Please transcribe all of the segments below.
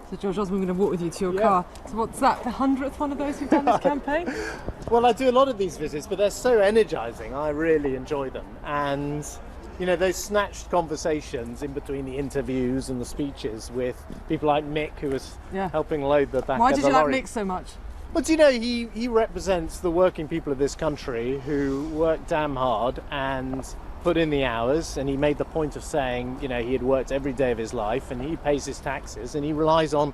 So George Osborne, I'm going to walk with you to your car. So what's that, the 100th one of those who've done this campaign? Well, I do a lot of these visits, but they're so energising. I really enjoy them. And, you know, those snatched conversations in between the interviews and the speeches with people like Mick, who was helping load the back Why of did the you lorry. like Mick so much? Well, do you know, he represents the working people of this country who work damn hard and put in the hours, and he made the point of saying, you know, he had worked every day of his life and he pays his taxes, and he relies on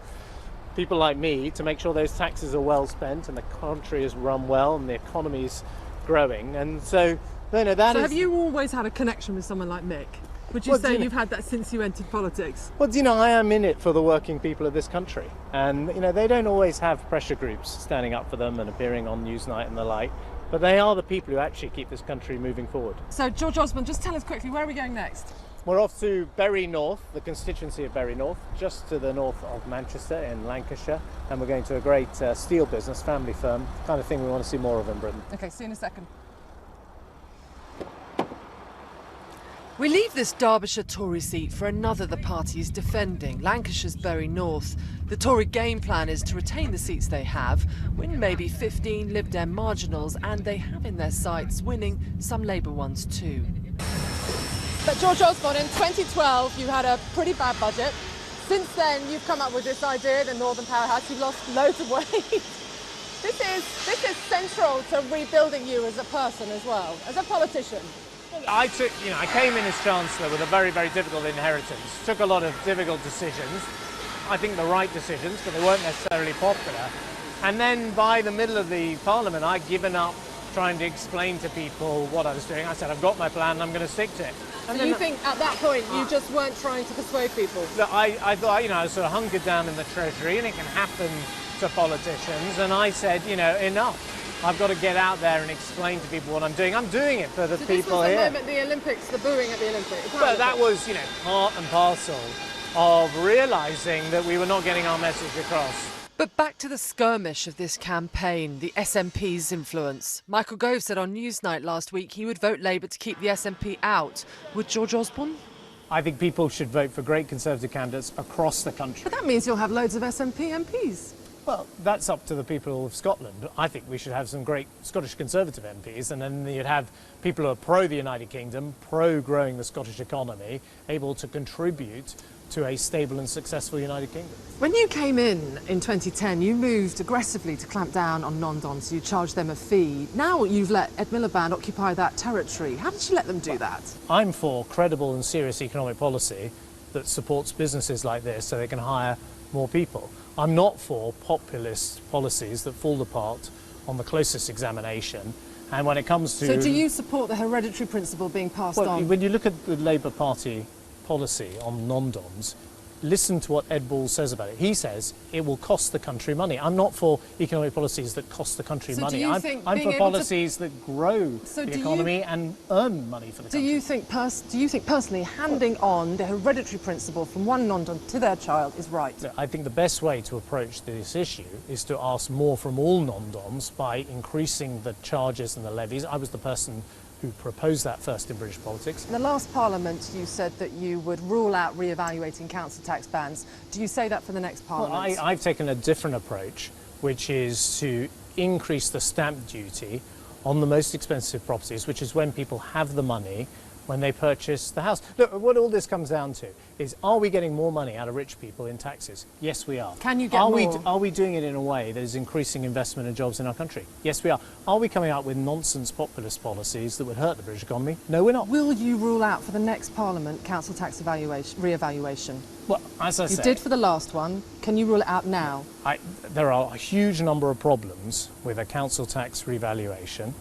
people like me to make sure those taxes are well spent and the country is run well and the economy's growing. And so, you know, that so is... have you always had a connection with someone like Mick? Would you say you've had that since you entered politics? Well, you know, I am in it for the working people of this country. And, you know, they don't always have pressure groups standing up for them and appearing on Newsnight and the like. But they are the people who actually keep this country moving forward. So, George Osborne, just tell us quickly, where are we going next? We're off to Bury North, the constituency of Bury North, just to the north of Manchester in Lancashire. And we're going to a great steel business, family firm, kind of thing we want to see more of in Britain. OK, see you in a second. We leave this Derbyshire Tory seat for another the party is defending, Lancashire's Bury North. The Tory game plan is to retain the seats they have, win maybe 15 Lib Dem marginals, and they have in their sights winning some Labour ones too. But George Osborne, in 2012 you had a pretty bad budget. Since then you've come up with this idea, the Northern Powerhouse, you've lost loads of weight. This is central to rebuilding you as a person as well, as a politician. I came in as Chancellor with a very, very difficult inheritance. Took a lot of difficult decisions. I think the right decisions, but they weren't necessarily popular. And then by the middle of the Parliament, I'd given up trying to explain to people what I was doing. I said, I've got my plan and I'm going to stick to it. And so you think at that point you just weren't trying to persuade people? Look, I thought, you know, I was sort of hunkered down in the Treasury, and it can happen to politicians. And I said, you know, enough. I've got to get out there and explain to people what I'm doing. I'm doing it for the people here. This was the moment, the Olympics, the booing at the Olympics. Well, that was, you know, part and parcel of realising that we were not getting our message across. But back to the skirmish of this campaign, the SNP's influence. Michael Gove said on Newsnight last week he would vote Labour to keep the SNP out. Would George Osborne? I think people should vote for great Conservative candidates across the country. But that means you'll have loads of SNP MPs. Well, that's up to the people of Scotland. I think we should have some great Scottish Conservative MPs, and then you'd have people who are pro the United Kingdom, pro growing the Scottish economy, able to contribute to a stable and successful United Kingdom. When you came in 2010, you moved aggressively to clamp down on non-dons. You charged them a fee. Now you've let Ed Miliband occupy that territory. How did you let them do that? I'm for credible and serious economic policy that supports businesses like this so they can hire more people. I'm not for populist policies that fall apart on the closest examination. And when it comes to... So do you support the hereditary principle being passed on? When you look at the Labour Party policy on non-dons, listen to what Ed Balls says about it. He says it will cost the country money. I'm not for economic policies that cost the country money. I'm for policies that grow the economy and earn money for the country. Do you think personally handing on the hereditary principle from one non-don to their child is right? I think the best way to approach this issue is to ask more from all non-dons by increasing the charges and the levies. I was the person who proposed that first in British politics. In the last Parliament, you said that you would rule out re-evaluating council tax bans. Do you say that for the next Parliament? Well, I've taken a different approach, which is to increase the stamp duty on the most expensive properties, which is when people have the money when they purchase the house. Look, what all this comes down to is, are we getting more money out of rich people in taxes? Yes, we are. Can you get more? Are we doing it in a way that is increasing investment and jobs in our country? Yes, we are. Are we coming out with nonsense populist policies that would hurt the British economy? No, we're not. Will you rule out for the next Parliament council tax re-evaluation? Well, as I said... You did for the last one. Can you rule it out now? There are a huge number of problems with a council tax revaluation,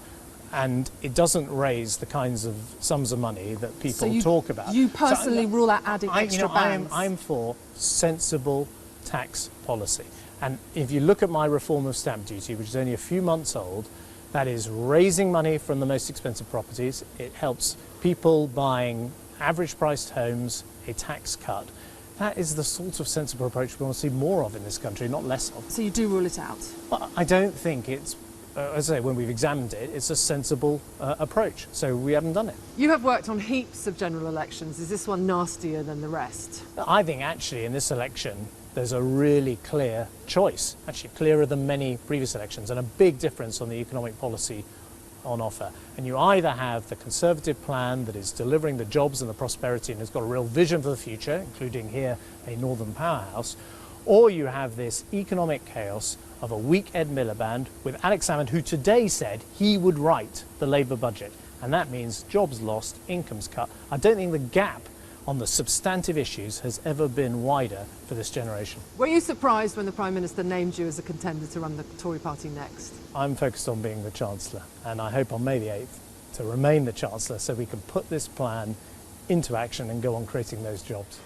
and it doesn't raise the kinds of sums of money that people talk about. You personally rule out adding extra bans? I'm for sensible tax policy. And if you look at my reform of stamp duty, which is only a few months old, that is raising money from the most expensive properties. It helps people buying average priced homes a tax cut. That is the sort of sensible approach we want to see more of in this country, not less of. So you do rule it out? Well, I don't think it's as I say, when we've examined it, it's a sensible approach. So we haven't done it. You have worked on heaps of general elections. Is this one nastier than the rest? I think actually in this election, there's a really clear choice, actually clearer than many previous elections, and a big difference on the economic policy on offer. And you either have the Conservative plan that is delivering the jobs and the prosperity and has got a real vision for the future, including here a northern powerhouse, or you have this economic chaos of a weak Ed Miliband with Alex Salmond, who today said he would write the Labour budget. And that means jobs lost, incomes cut. I don't think the gap on the substantive issues has ever been wider for this generation. Were you surprised when the Prime Minister named you as a contender to run the Tory party next? I'm focused on being the Chancellor, and I hope on May the 8th to remain the Chancellor so we can put this plan into action and go on creating those jobs.